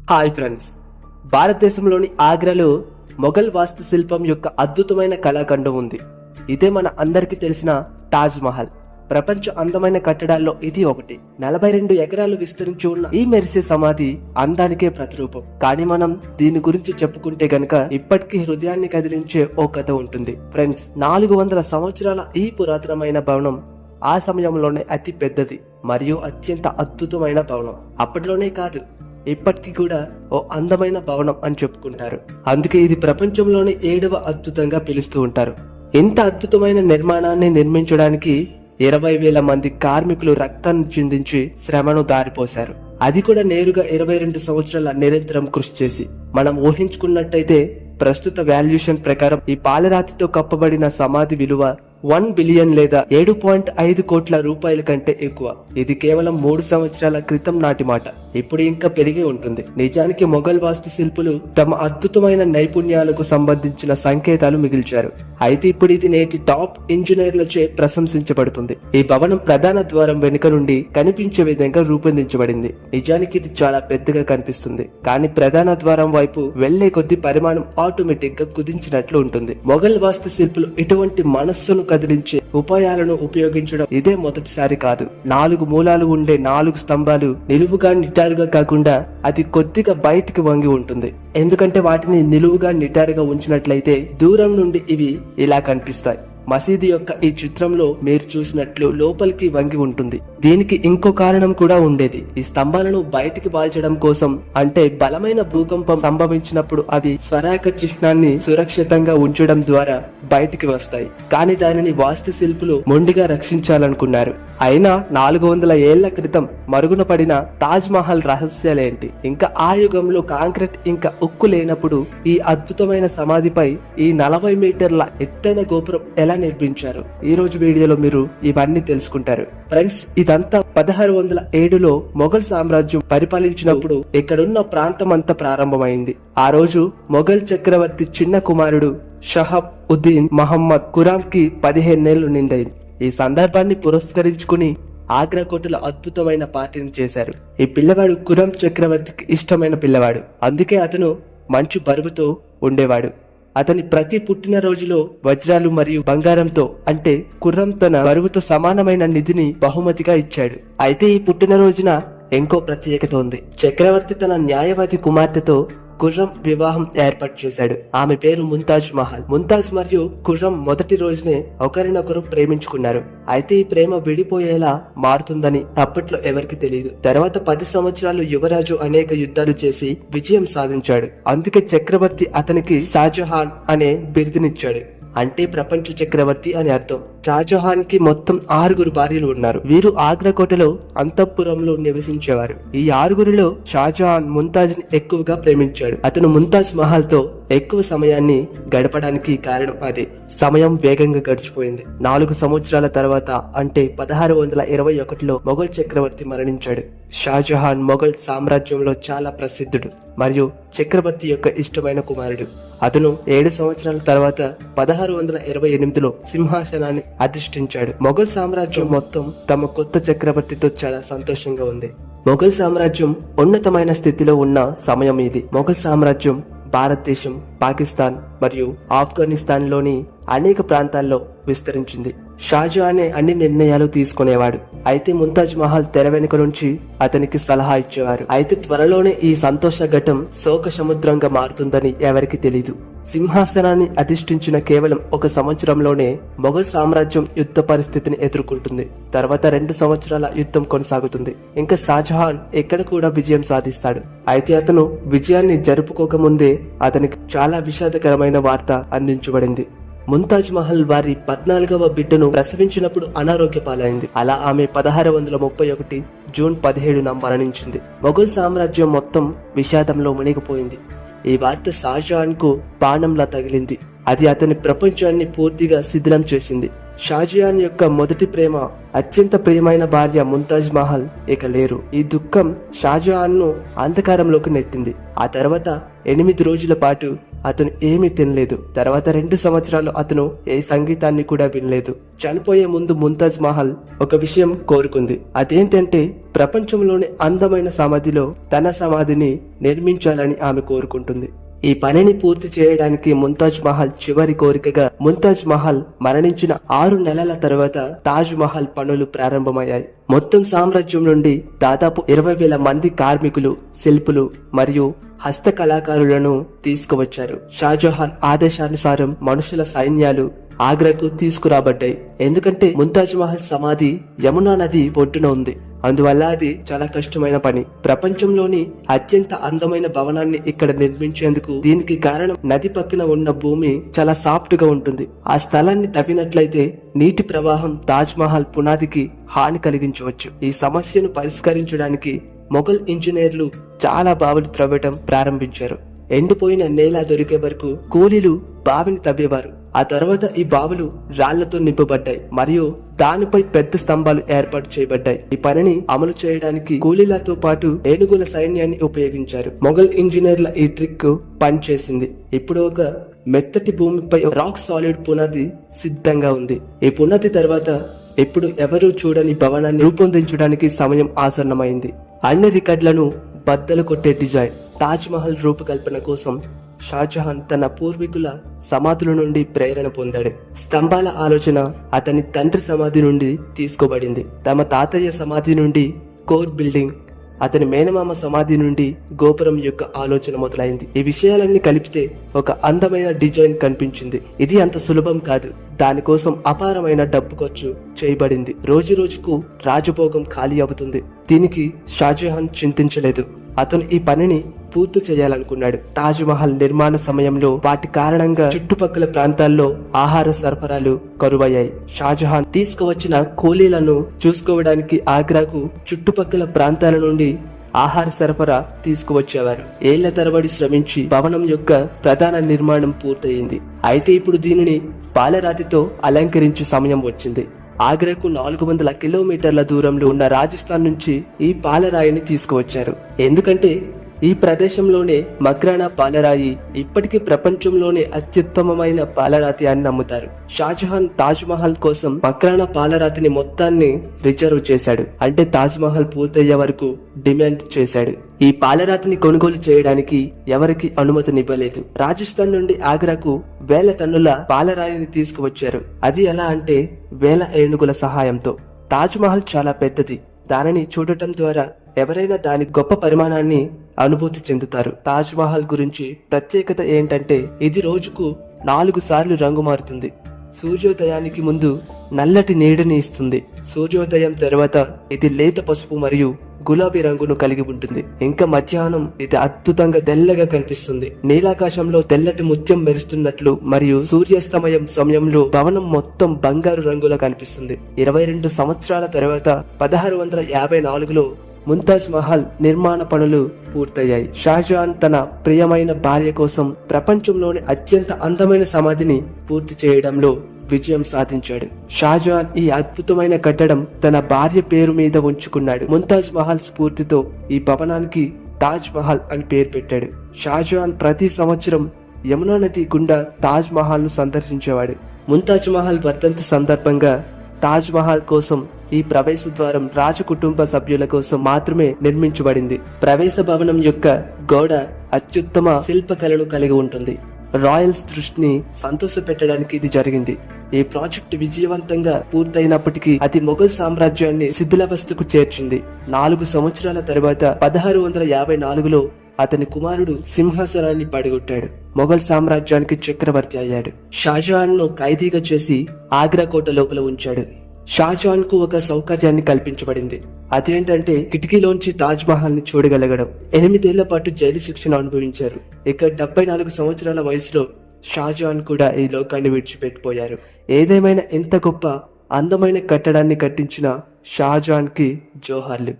Hi friends, భారతదేశంలోని ఆగ్రాలో మొఘల్ వాస్తుశిల్పం యొక్క అద్భుతమైన కళాఖండం ఉంది. ఇదే మన అందరికీ తెలిసిన తాజ్ మహల్. ప్రపంచ అందమైన కట్టడాల్లో ఇది ఒకటి. 42 ఎకరాలు విస్తరించి ఉన్న ఈ మెరిసే సమాధి అందానికే ప్రతిరూపం. కానీ మనం దీని గురించి చెప్పుకుంటే గనక ఇప్పటికీ హృదయాన్ని కదిలించే ఓ కథ ఉంటుంది. ఫ్రెండ్స్, 400 సంవత్సరాల ఈ పురాతనమైన భవనం ఆ సమయంలోనే అతి పెద్దది మరియు అత్యంత అద్భుతమైన భవనం. అప్పట్లోనే కాదు, ఇప్పటికీ కూడా ఓ అందమైన భవనం అని చెప్పుకుంటారు. అందుకే ఇది ప్రపంచంలోని 7వ అద్భుతంగా పిలుస్తూ ఉంటారు. ఇంత అద్భుతమైన నిర్మాణాన్ని నిర్మించడానికి 20,000 మంది కార్మికులు రక్తాన్ని చిందించి శ్రమను దారిపోశారు. అది కూడా నేరుగా 22 సంవత్సరాల నిరంతరం కృషి చేసి. మనం ఊహించుకున్నట్టయితే ప్రస్తుత వాల్యుయేషన్ ప్రకారం ఈ పాలరాతితో కప్పబడిన సమాధి విలువ 1 బిలియన్ లేదా 7.5 కోట్ల రూపాయల కంటే ఎక్కువ. ఇది కేవలం 3 సంవత్సరాల క్రితం నాటి మాట. ఇప్పుడు ఇంకా పెరిగి ఉంటుంది. నిజానికి మొఘల్ వాస్తు శిల్పులు తమ అద్భుతమైన నైపుణ్యాలకు సంబంధించిన సంకేతాలు మిగిల్చారు. అయితే ఇప్పుడు ఇది నేటి టాప్ ఇంజనీర్లచే ప్రశంసించబడుతుంది. ఈ భవనం ప్రధాన ద్వారం వెనుక నుండి కనిపించే విధంగా రూపొందించబడింది. నిజానికి ఇది చాలా పెద్దగా కనిపిస్తుంది, కానీ ప్రధాన ద్వారం వైపు వెళ్లే కొద్ది పరిమాణం ఆటోమేటిక్ గా కుదించినట్లు ఉంటుంది. మొఘల్ వాస్తు శిల్పులు ఇటువంటి మనస్సును కదిలించే ఉపాయాలను ఉపయోగించడం ఇదే మొదటిసారి కాదు. 4 మూలాలు ఉండే 4 స్తంభాలు నిలువుగా నిటారుగా కాకుండా అది కొద్దిగా బయటికి వంగి ఉంటుంది. ఎందుకంటే వాటిని నిలువుగా నిటారుగా ఉంచినట్లయితే దూరం నుండి ఇవి ఇలా కనిపిస్తాయి. మసీదు యొక్క ఈ చిత్రంలో మీరు చూసినట్లు లోపలికి వంగి ఉంటుంది. దీనికి ఇంకో కారణం కూడా ఉండేది. ఈ స్తంభాలను బయటికి బాల్చడం కోసం, అంటే బలమైన భూకంపం సంభవించినప్పుడు అవి స్వరాక చిహ్నాన్ని సురక్షితంగా ఉంచడం ద్వారా బయటికి వస్తాయి. కానీ దానిని వాస్తు శిల్పులు మొండిగా రక్షించాలనుకున్నారు. అయినా 400 ఏళ్ల క్రితం మరుగున పడిన తాజ్ మహల్ రహస్యాలేంటి? ఇంకా ఆ యుగంలో కాంక్రీట్ ఇంకా ఉక్కు లేనప్పుడు ఈ అద్భుతమైన సమాధిపై ఈ 40 మీటర్ల ఎత్తైన గోపురం ఎలా నిర్మించారు? ఈ రోజు వీడియోలో మీరు ఇవన్నీ తెలుసుకుంటారు. ఫ్రెండ్స్, ఇదంతా 1607లో మొఘల్ సామ్రాజ్యం పరిపాలించినప్పుడు ఇక్కడున్న ప్రాంతం అంతా ప్రారంభమైంది. ఆ రోజు మొఘల్ చక్రవర్తి చిన్న కుమారుడు షహాబ్ ఉద్దీన్ మహమ్మద్ ఖురామ్ కి 15 ఏళ్లు నిండైంది. ఈ సందర్భాన్ని పురస్కరించుకుని ఆగ్రా కోటలో అద్భుతమైన పార్టీని చేశారు. ఈ పిల్లవాడు ఖురామ్ చక్రవర్తికి ఇష్టమైన పిల్లవాడు. అందుకే అతను మంచి బరువుతో ఉండేవాడు. అతని ప్రతి పుట్టినరోజులో వజ్రాలు మరియు బంగారంతో, అంటే ఖుర్రం తన బరువుతో సమానమైన నిధిని బహుమతిగా ఇచ్చాడు. అయితే ఈ పుట్టినరోజున ఇంకో ప్రత్యేకత ఉంది. చక్రవర్తి తన న్యాయవాది కుమార్తెతో ఖుర్రం వివాహం ఏర్పాటు చేశాడు. ఆమె పేరు ముంతాజ్ మహల్. ముంతాజ్ మరియు ఖుర్రం మొదటి రోజునే ఒకరినొకరు ప్రేమించుకున్నారు. అయితే ఈ ప్రేమ విడిపోయేలా మారుతుందని అప్పట్లో ఎవరికి తెలియదు. తర్వాత 10 సంవత్సరాలు యువరాజు అనేక యుద్ధాలు చేసి విజయం సాధించాడు. అందుకే చక్రవర్తి అతనికి షాజహాన్ అనే బిరుదునిచ్చాడు, అంటే ప్రపంచ చక్రవర్తి అని అర్థం. షాజహాన్ కి మొత్తం 6 భార్యలు ఉన్నారు. వీరు ఆగ్రా కోటలో అంతఃపురంలో నివసించేవారు. ఈ 6గురిలో షాజహాన్ ముంతాజ్ ని ఎక్కువగా ప్రేమించాడు. అతను ముంతాజ్ మహల్ తో ఎక్కువ సమయాన్ని గడపడానికి కారణం అదే. సమయం వేగంగా గడిచిపోయింది. 4 సంవత్సరాల తర్వాత, అంటే 1621లో మొఘల్ చక్రవర్తి మరణించాడు. షాజహాన్ మొఘల్ సామ్రాజ్యంలో చాలా ప్రసిద్ధుడు మరియు చక్రవర్తి యొక్క ఇష్టమైన కుమారుడు. అతను 7 సంవత్సరాల తర్వాత 1628లో సింహాసనాన్ని అధిష్ఠించాడు. మొఘల్ సామ్రాజ్యం మొత్తం తమ కొత్త చక్రవర్తితో చాలా సంతోషంగా ఉంది. మొఘల్ సామ్రాజ్యం ఉన్నతమైన స్థితిలో ఉన్న సమయం ఇది. మొఘల్ సామ్రాజ్యం భారతదేశం, పాకిస్తాన్ మరియు ఆఫ్ఘనిస్తాన్ లోని అనేక ప్రాంతాల్లో విస్తరించింది. షాజహానే అన్ని నిర్ణయాలు తీసుకునేవాడు. అయితే ముంతాజ్ మహల్ తెర వెనుక నుంచి అతనికి సలహా ఇచ్చేవారు. అయితే త్వరలోనే ఈ సంతోష ఘటం శోక సముద్రంగా మారుతుందని ఎవరికి తెలీదు. సింహాసనాన్ని అధిష్ఠించిన కేవలం 1 సంవత్సరంలోనే మొఘల్ సామ్రాజ్యం యుద్ధ పరిస్థితిని ఎదుర్కొంటుంది. తర్వాత 2 సంవత్సరాల యుద్ధం కొనసాగుతుంది. ఇంకా షాజహాన్ ఎక్కడ కూడా విజయం సాధిస్తాడు. అయితే అతను విజయాన్ని జరుపుకోక ముందే అతనికి చాలా విషాదకరమైన వార్త అందించబడింది. ముంతాజ్ మహల్ వారి 14వ బిడ్డను ప్రసవించినప్పుడు అనారోగ్య పాలైంది. అలా ఆమె 1631 జూన్ 17న మరణించింది. మొఘల్ సామ్రాజ్యం మొత్తం విషాదంలో మునిగిపోయింది. ఈ వార్త షాజహాన్ కు బాణంలా తగిలింది. అది అతని ప్రపంచాన్ని పూర్తిగా శిథిలం చేసింది. షాజహాన్ యొక్క మొదటి ప్రేమ, అత్యంత ప్రియమైన భార్య ముంతాజ్ మహల్ ఇక లేరు. ఈ దుఃఖం షాజహాన్ ను అంధకారంలోకి నెట్టింది. ఆ తర్వాత 8 రోజుల పాటు అతను ఏమీ తినలేదు. తర్వాత 2 సంవత్సరాలు అతను ఏ సంగీతాన్ని కూడా వినలేదు. చనిపోయే ముందు ముంతాజ్ మహల్ ఒక విషయం కోరుకుంది. అదేంటంటే ప్రపంచంలోని అందమైన సమాధిలో తన సమాధిని నిర్మించాలని ఆమె కోరుకుంటుంది. ఈ పనిని పూర్తి చేయడానికి ముంతాజ్ మహల్ చివరి కోరికగా ముంతాజ్ మహల్ మరణించిన 6 నెలల తర్వాత తాజ్ మహల్ పనులు ప్రారంభమయ్యాయి. మొత్తం సామ్రాజ్యం నుండి దాదాపు 20,000 మంది కార్మికులు, శిల్పులు మరియు హస్త కళాకారులను తీసుకువచ్చారు. షాజహాన్ ఆదేశానుసారం మనుషుల సైన్యాలు ఆగ్రాకు తీసుకురాబడ్డాయి. ఎందుకంటే ముంతాజ్ మహల్ సమాధి యమునా నది ఒడ్డున ఉంది. అందువల్ల అది చాలా కష్టమైన పని. ప్రపంచంలోని అత్యంత అందమైన భవనాన్ని ఇక్కడ నిర్మించేందుకు దీనికి కారణం నది పక్కన ఉన్న భూమి చాలా సాఫ్ట్ గా ఉంటుంది. ఆ స్థలాన్ని తవ్వినట్లయితే నీటి ప్రవాహం తాజ్ మహల్ పునాదికి హాని కలిగించవచ్చు. ఈ సమస్యను పరిష్కరించడానికి మొఘల్ ఇంజనీర్లు చాలా బావులు త్రవ్వటం ప్రారంభించారు. ఎండిపోయిన నేల దొరికే వరకు కూలీలు బావిని తవ్వేవారు. ఆ తర్వాత ఈ బావులు రాళ్లతో నింపబడ్డాయి మరియు దానిపై పెద్ద స్తంభాలు ఏర్పాటు చేయబడ్డాయి. ఈ పనిని అమలు చేయడానికి కూలీలతో పాటు ఏనుగుల సైన్యాన్ని ఉపయోగించారు. మొఘల్ ఇంజనీర్ల ఈ ట్రిక్ పనిచేసింది. ఇప్పుడు ఒక మెత్తటి భూమిపై రాక్ సాలిడ్ పునాది సిద్ధంగా ఉంది. ఈ పునాది తర్వాత ఇప్పుడు ఎవరూ చూడని భవనాన్ని రూపొందించడానికి సమయం ఆసన్నమైంది. అన్ని రికార్డులను బద్దలు కొట్టే డిజైన్. తాజ్ మహల్ రూపకల్పన కోసం షాజహాన్ తన పూర్వీకుల సమాధుల నుండి ప్రేరణ పొందాడు. స్తంభాల ఆలోచన అతని తండ్రి సమాధి నుండి తీసుకోబడింది. తమ తాతయ్య సమాధి నుండి కోర్ బిల్డింగ్, అతని మేనమామ సమాధి నుండి గోపురం యొక్క ఆలోచన మొదలైంది. ఈ విషయాలన్నీ కలిపితే ఒక అందమైన డిజైన్ కనిపించింది. ఇది అంత సులభం కాదు. దానికోసం అపారమైన డబ్బు ఖర్చు చేయబడింది. రోజు రోజుకు రాజభోగం ఖాళీ అవుతుంది. దీనికి షాజహాన్ చింతించలేదు. అతను ఈ పనిని పూర్తి చేయాలనుకున్నాడు. తాజ్ మహల్ నిర్మాణ సమయంలో వాటి కారణంగా చుట్టుపక్కల ప్రాంతాల్లో ఆహార సరఫరాలు కరువయ్యాయి. షాజహాన్ తీసుకువచ్చిన కూలీలను చూసుకోవడానికి ఆగ్రాకు చుట్టుపక్కల ప్రాంతాల నుండి ఆహార సరఫరా తీసుకువచ్చేవారు. ఏళ్ల తరబడి శ్రమించి భవనం యొక్క ప్రధాన నిర్మాణం పూర్తయింది. అయితే ఇప్పుడు దీనిని పాలరాతితో అలంకరించే సమయం వచ్చింది. ఆగ్రాకు 400 కిలోమీటర్ల దూరంలో ఉన్న రాజస్థాన్ నుంచి ఈ పాలరాయిని తీసుకువచ్చారు. ఎందుకంటే ఈ ప్రదేశంలోనే మక్రానా పాలరాయి ఇప్పటికీ ప్రపంచంలోనే అత్యుత్తమమైన పాలరాతి అని నమ్ముతారు. షాజహాన్ తాజ్ మహల్ కోసం మక్రానా పాలరాతిని మొత్తాన్ని రిజర్వ్ చేశాడు. అంటే తాజ్ మహల్ పూర్తయ్యే వరకు డిమాండ్ చేశాడు. ఈ పాలరాతిని కొనుగోలు చేయడానికి ఎవరికి అనుమతినివ్వలేదు. రాజస్థాన్ నుండి ఆగ్రాకు 1000 టన్నుల పాలరాయిని తీసుకువచ్చారు. అది ఎలా అంటే 1000 ఏనుగుల సహాయంతో. తాజ్ మహల్ చాలా పెద్దది. దానిని చూడటం ద్వారా ఎవరైనా దాని గొప్ప పరిమాణాన్ని అనుభూతి చెందుతారు. తాజ్ మహల్ గురించి ప్రత్యేకత ఏంటంటే ఇది రోజుకు 4 సార్లు రంగు మారుతుంది. సూర్యోదయానికి ముందు నల్లటి నీడని ఇస్తుంది. సూర్యోదయం తర్వాత ఇది లేత పసుపు మరియు గులాబీ రంగును కలిగి ఉంటుంది. ఇంకా మధ్యాహ్నం ఇది అద్భుతంగా తెల్లగా కనిపిస్తుంది. నీలాకాశంలో తెల్లటి ముత్యం మెరుస్తున్నట్లు మరియు సూర్యాస్తమయం సమయంలో భవనం మొత్తం బంగారు రంగులో కనిపిస్తుంది. 22 సంవత్సరాల తర్వాత 1654లో ముంతాజ్ మహల్ నిర్మాణ పనులు పూర్తయ్యాయి. షాజహాన్ తన ప్రియమైన భార్య కోసం ప్రపంచంలోని అత్యంత అందమైన సమాధిని పూర్తి చేయడంలో విజయం సాధించాడు. షాజహాన్ ఈ అద్భుతమైన కట్టడం తన భార్య పేరు మీద ఉంచుకున్నాడు. ముంతాజ్ మహల్ స్ఫూర్తితో ఈ భవనానికి తాజ్ మహల్ అని పేరు పెట్టాడు. షాజహాన్ ప్రతి సంవత్సరం యమునా నది గుండా తాజ్ మహల్ ను సందర్శించేవాడు. ముంతాజ్ మహల్ వర్ధంతి సందర్భంగా తాజ్ మహల్ కోసం ఈ ప్రవేశ ద్వారం రాజకుటుంబ సభ్యుల కోసం మాత్రమే నిర్మించబడింది. ప్రవేశ భవనం యొక్క గోడ అత్యుత్తమ శిల్పకళను కలిగి ఉంటుంది. రాయల్స్ దృష్టిని సంతోష పెట్టడానికి ఇది జరిగింది. ఈ ప్రాజెక్ట్ విజయవంతంగా పూర్తయినప్పటికీ అది మొఘల్ సామ్రాజ్యాన్ని శిథిలావస్థకు చేర్చింది. 4 సంవత్సరాల తర్వాత 1654లో అతని కుమారుడు సింహాసనాన్ని పడగొట్టాడు. మొఘల్ సామ్రాజ్యానికి చక్రవర్తి అయ్యాడు. షాజహాన్ ను ఖైదీగా చేసి ఆగ్రా కోట లోపల ఉంచాడు. షాజహాన్ కు ఒక సౌకర్యాన్ని కల్పించబడింది. అదేంటంటే కిటికీలోంచి తాజ్ మహల్ ని చూడగలగడం. 8 ఏళ్ల పాటు జైలు శిక్షను అనుభవించారు. ఇక 74 సంవత్సరాల వయసులో షాజహాన్ కూడా ఈ లోకాన్ని విడిచిపెట్టిపోయారు. ఏదేమైనా ఎంత గొప్ప అందమైన కట్టడాన్ని కట్టించిన షాజహాన్ కి జోహార్లు.